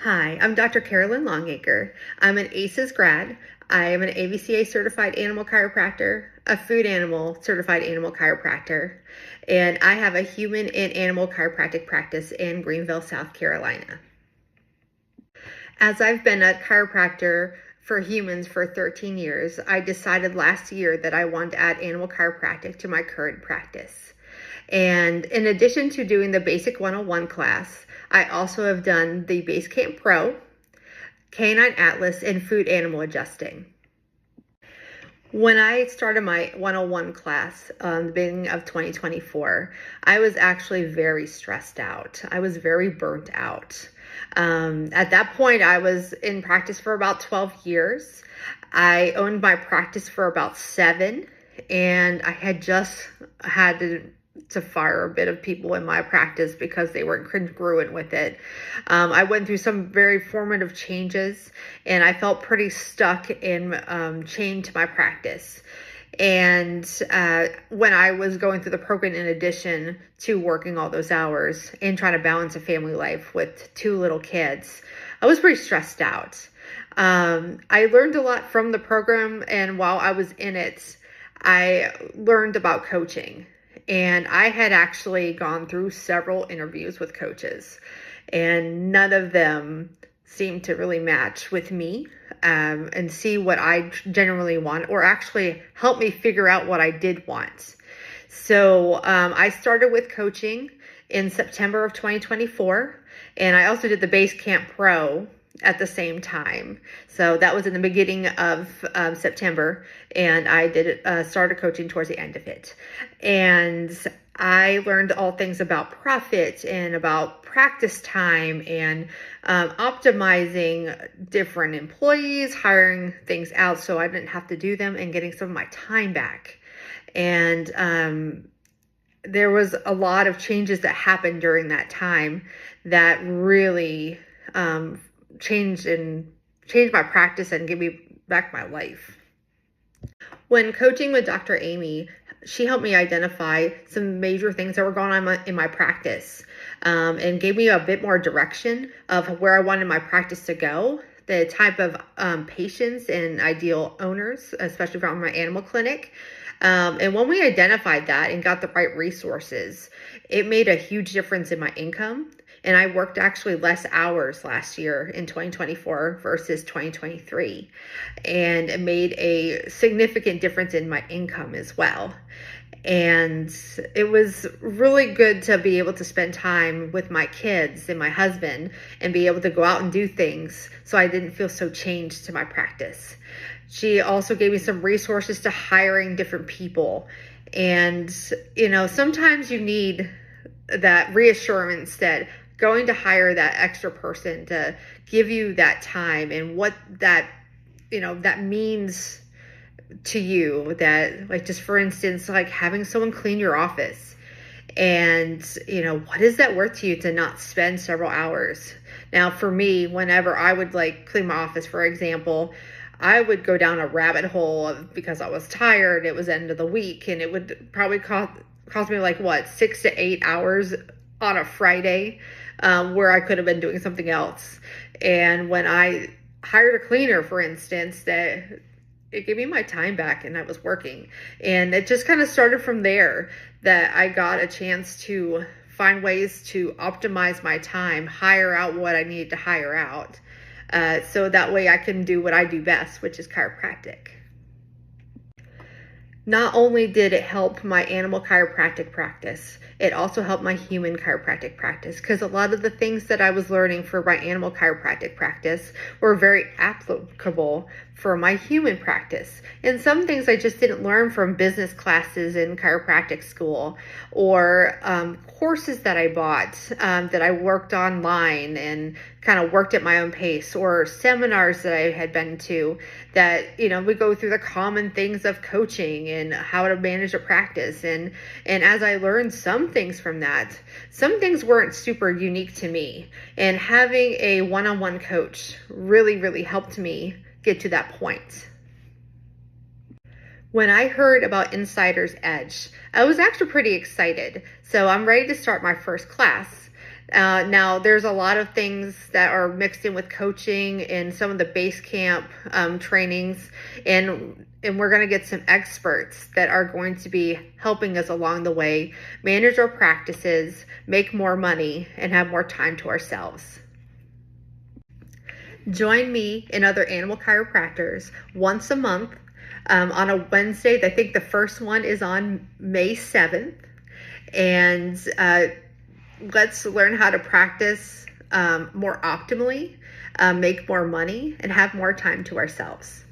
Hi, I'm Dr. Carolyn Longacre. I'm an A.C.E.S grad. I am an A.C.E.S certified animal chiropractor, a food animal certified animal chiropractor, and I have a human and animal chiropractic practice in Greenville, South Carolina. As I've been a chiropractor for humans for 13 years, I decided last year that I wanted to add animal chiropractic to my current practice. And in addition to doing the basic 101 class, I also have done the Base Camp Pro, Canine Atlas, and food animal adjusting. When I started my 101 class the beginning of 2024, I was actually very stressed out. I was very burnt out. At that point, I was in practice for about 12 years. I owned my practice for about 7, and I had just had to fire a bit of people in my practice because they weren't congruent with it. I went through some very formative changes, and I felt pretty stuck and chained to my practice. And when I was going through the program, in addition to working all those hours and trying to balance a family life with 2 little kids, I was pretty stressed out. I learned a lot from the program, and while I was in it, I learned about coaching. And I had actually gone through several interviews with coaches, and none of them seemed to really match with me and see what I generally want, or actually help me figure out what I did want. So I started with coaching in September of 2024, and I also did the Base Camp Pro at the same time. So that was in the beginning of September, and I did started coaching towards the end of it. And I learned all things about profit and about practice time and optimizing different employees, hiring things out so I didn't have to do them, and getting some of my time back. And there was a lot of changes that happened during that time that really changed my practice and gave me back my life. When coaching with Dr. Amy, she helped me identify some major things that were going on in my practice, and gave me a bit more direction of where I wanted my practice to go, the type of patients and ideal owners, especially from my animal clinic. And when we identified that and got the right resources, it made a huge difference in my income. And I worked actually less hours last year in 2024 versus 2023. And it made a significant difference in my income as well. And it was really good to be able to spend time with my kids and my husband and be able to go out and do things so I didn't feel so chained to my practice. She also gave me some resources to hiring different people. And, sometimes you need that reassurance that going to hire that extra person to give you that time and what that means to you. That, like, just for instance, like having someone clean your office, and what is that worth to you to not spend several hours? Now for me, whenever I would clean my office, for example, I would go down a rabbit hole because I was tired. It was end of the week, and it would probably cost me 6 to 8 hours on a Friday, where I could have been doing something else. And when I hired a cleaner, for instance, that it gave me my time back and I was working. And it just kind of started from there, that I got a chance to find ways to optimize my time, hire out what I needed to hire out, so that way I can do what I do best, which is chiropractic. Not only did it help my animal chiropractic practice, it also helped my human chiropractic practice, because a lot of the things that I was learning for my animal chiropractic practice were very applicable for my human practice. And some things I just didn't learn from business classes in chiropractic school, or courses that I bought that I worked online and kind of worked at my own pace, or seminars that I had been to that, we go through the common things of coaching and how to manage a practice. And as I learned some things from that, some things weren't super unique to me. And having a one-on-one coach really, really helped me get to that point. When I heard about Insider's Edge, I was actually pretty excited. So I'm ready to start my first class. Now, there's a lot of things that are mixed in with coaching and some of the base camp trainings, and we're going to get some experts that are going to be helping us along the way manage our practices, make more money, and have more time to ourselves. Join me and other animal chiropractors once a month on a Wednesday. I think the first one is on May 7th. And let's learn how to practice more optimally, make more money, and have more time to ourselves.